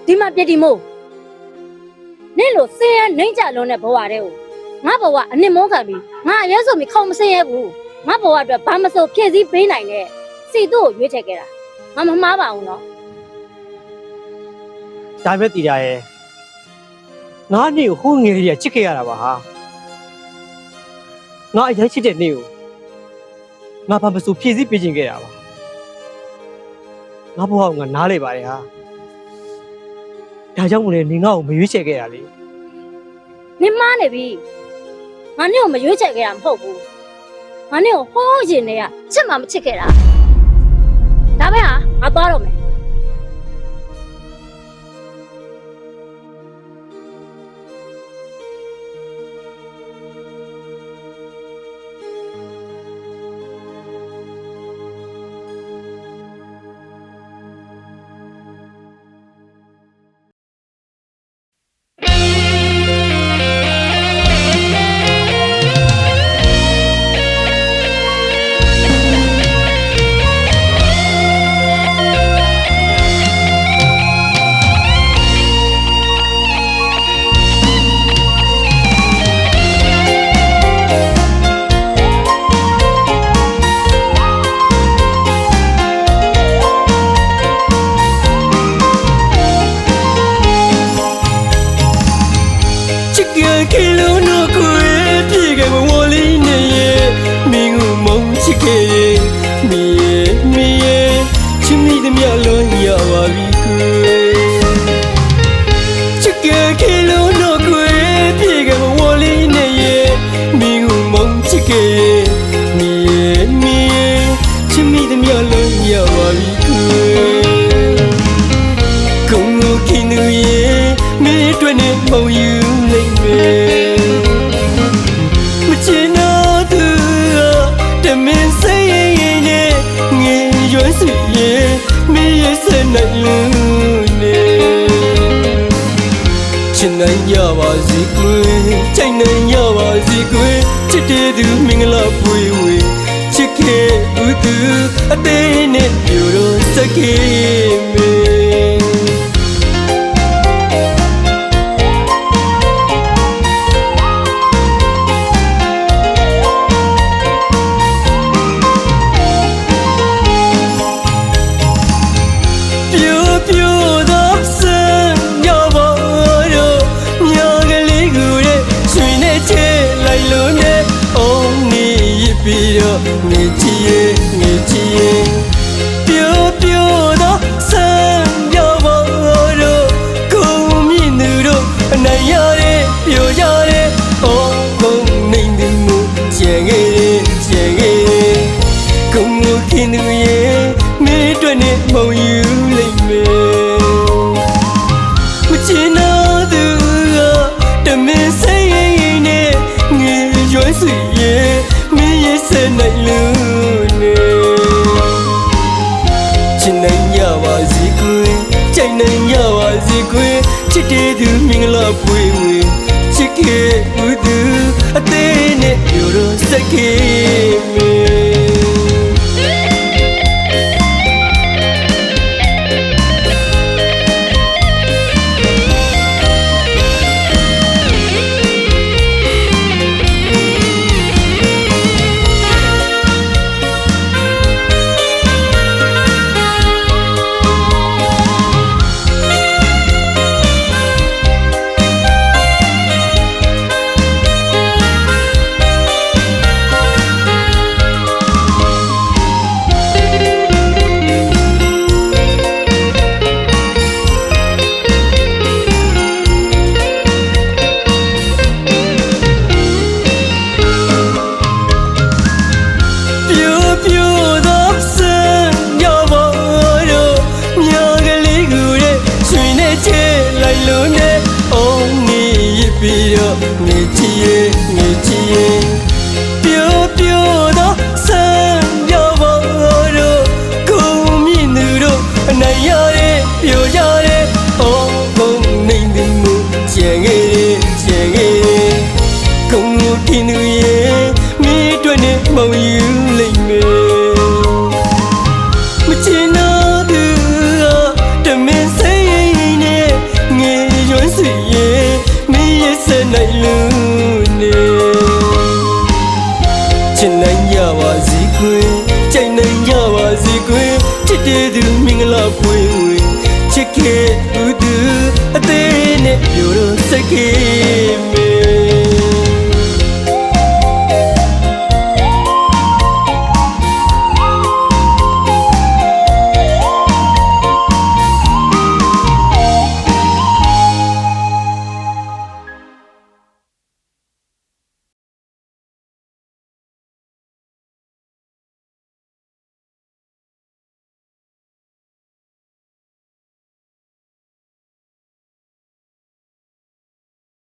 ဒီမှာပြတီမို့နင့်လို့ဆင်းရဲနှိမ့်ကြလုံးတဲ့ဘဝတဲ့ကိုငါဘဝအနစ်မုန်းခံပြီးငါအရဲဆိုပြီးခေါင်းမဆင်းရဲဘူးငါဘဝအတွက်ဘာမစိုးဖြည့်ဆည်းပေးနိုင်တဲ့စီတို့ကိုရွေးချယ်ခဲ့တာငါမမှားပါဘူးနော်ဒါပဲတည်ရရဲ့ငါနေ့ကိုဟိုးငယ်လေးချစ်ခဲ့ရတာပါဟာငါအရင်ချစ်တဲ့နေ့ကိုငါဘာမစိုးဖြည့်ဆည်းပေးခြင်းခဲ့တာပါငါဘဝကငါနားလေပါတယ်ဟာဒါကြောင့်မလဲနေငါ့ကိုမရွေးချယ်ခဲ့ရလေနင်မားနေပြီငါနင့်ကိုမရွေးချယ်ခဲ့တာမဟုတ်ဘူးငါနင့်ကိုဟိုးရင်နဲ့ကချစ်မှမချစ်ခဲ့တာဒါပဲဟာငါသွားတော့မယ် ချစ်ခဲ့ဘူးသူအသေးနဲ့ပြိုတော့စိတ်ခဲ့